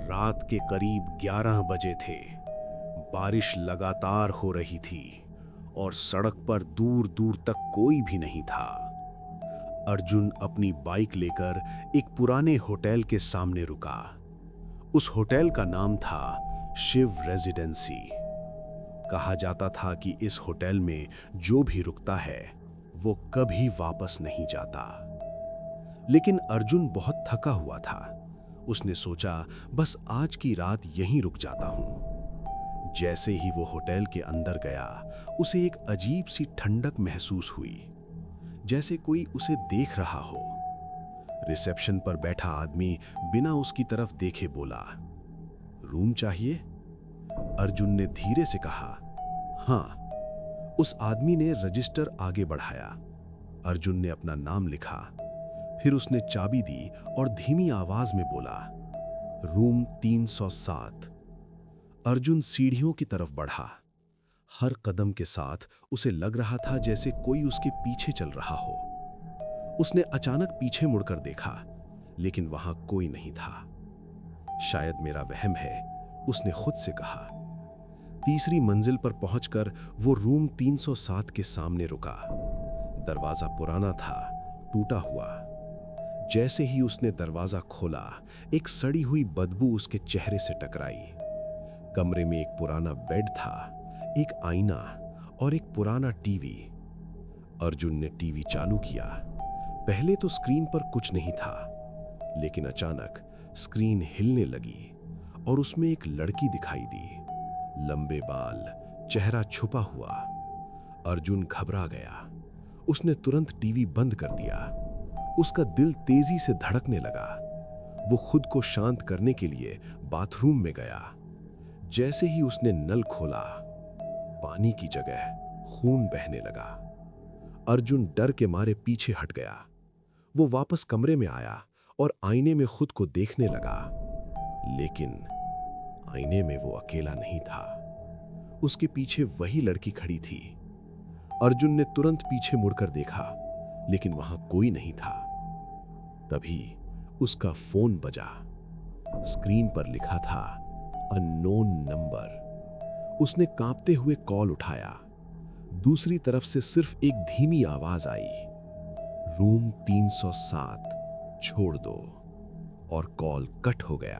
रात के करीब 11 बजे थे। बारिश लगातार हो रही थी और सड़क पर दूर दूर तक कोई भी नहीं था। अर्जुन अपनी बाइक लेकर एक पुराने होटल के सामने रुका। उस होटल का नाम था शिव रेजिडेंसी। कहा जाता था कि इस होटल में जो भी रुकता है वो कभी वापस नहीं जाता। लेकिन अर्जुन बहुत थका हुआ था। उसने सोचा बस आज की रात यहीं रुक जाता हूं। जैसे ही वो होटल के अंदर गया, उसे एक अजीब सी ठंडक महसूस हुई, जैसे कोई उसे देख रहा हो। रिसेप्शन पर बैठा आदमी बिना उसकी तरफ देखे बोला, रूम चाहिए? अर्जुन ने धीरे से कहा, हाँ। उस आदमी ने रजिस्टर आगे बढ़ाया। अर्जुन ने अपना नाम लिखा। फिर उसने चाबी दी और धीमी आवाज में बोला, रूम 307। अर्जुन सीढ़ियों की तरफ बढ़ा। हर कदम के साथ उसे लग रहा था जैसे कोई उसके पीछे चल रहा हो। उसने अचानक पीछे मुड़कर देखा, लेकिन वहां कोई नहीं था। शायद मेरा वहम है, उसने खुद से कहा। तीसरी मंजिल पर पहुंचकर वो रूम 307 के सामने रुका। दरवाजा पुराना था, टूटा हुआ। जैसे ही उसने दरवाजा खोला, एक सड़ी हुई बदबू उसके चेहरे से टकराई। कमरे में एक पुराना बेड था, एक आईना और एक पुराना टीवी। अर्जुन ने टीवी चालू किया। पहले तो स्क्रीन पर कुछ नहीं था, लेकिन अचानक स्क्रीन हिलने लगी और उसमें एक लड़की दिखाई दी। लंबे बाल, चेहरा छुपा हुआ। अर्जुन घबरा गया। उसने तुरंत टीवी बंद कर दिया। उसका दिल तेजी से धड़कने लगा। वो खुद को शांत करने के लिए बाथरूम में गया। जैसे ही उसने नल खोला, पानी की जगह खून बहने लगा। अर्जुन डर के मारे पीछे हट गया। वो वापस कमरे में आया और आईने में खुद को देखने लगा, लेकिन आईने में वो अकेला नहीं था। उसके पीछे वही लड़की खड़ी थी। अर्जुन ने तुरंत पीछे मुड़कर देखा, लेकिन वहां कोई नहीं था। तभी उसका फोन बजा। स्क्रीन पर लिखा था अननोन नंबर। उसने कांपते हुए कॉल उठाया। दूसरी तरफ से सिर्फ एक धीमी आवाज आई, रूम 307 छोड़ दो। और कॉल कट हो गया।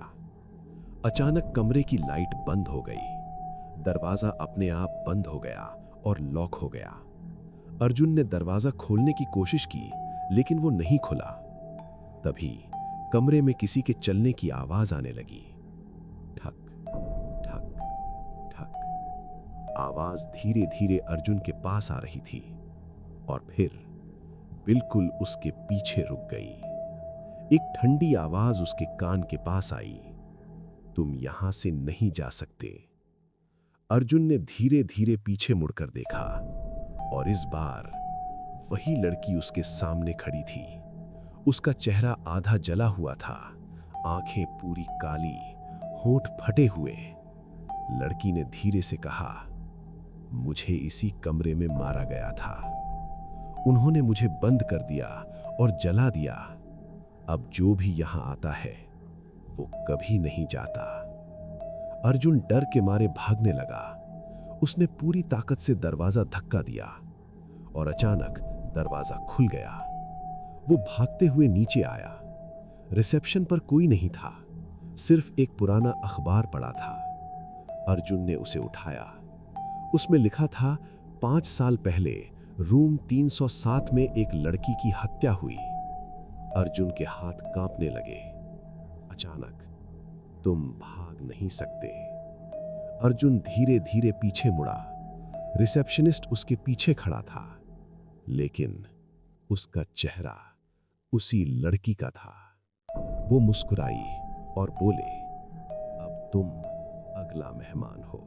अचानक कमरे की लाइट बंद हो गई। दरवाजा अपने आप बंद हो गया और लॉक हो गया। अर्जुन ने दरवाजा खोलने की कोशिश की, लेकिन वो नहीं खुला। तभी कमरे में किसी के चलने की आवाज आने लगी। ठक ठक ठक। आवाज धीरे धीरे अर्जुन के पास आ रही थी और फिर बिल्कुल उसके पीछे रुक गई। एक ठंडी आवाज उसके कान के पास आई, तुम यहां से नहीं जा सकते। अर्जुन ने धीरे धीरे पीछे मुड़कर देखा और इस बार वही लड़की उसके सामने खड़ी थी। उसका चेहरा आधा जला हुआ था, आंखें पूरी काली, होंठ फटे हुए। लड़की ने धीरे से कहा, मुझे इसी कमरे में मारा गया था। उन्होंने मुझे बंद कर दिया और जला दिया। अब जो भी यहां आता है वो कभी नहीं जाता। अर्जुन डर के मारे भागने लगा। उसने पूरी ताकत से दरवाजा धक्का दिया और अचानक दरवाजा खुल गया। वो भागते हुए नीचे आया। रिसेप्शन पर कोई नहीं था, सिर्फ एक पुराना अखबार पड़ा था। अर्जुन ने उसे उठाया। उसमें लिखा था 5 साल पहले रूम 307 में एक लड़की की हत्या हुई। अर्जुन के हाथ कांपने लगे। अचानक, तुम भाग नहीं सकते। अर्जुन धीरे धीरे पीछे मुड़ा। रिसेप्शनिस्ट उसके पीछे खड़ा था, लेकिन उसका चेहरा उसी लड़की का था। वो मुस्कुराई और बोले, अब तुम अगला मेहमान हो।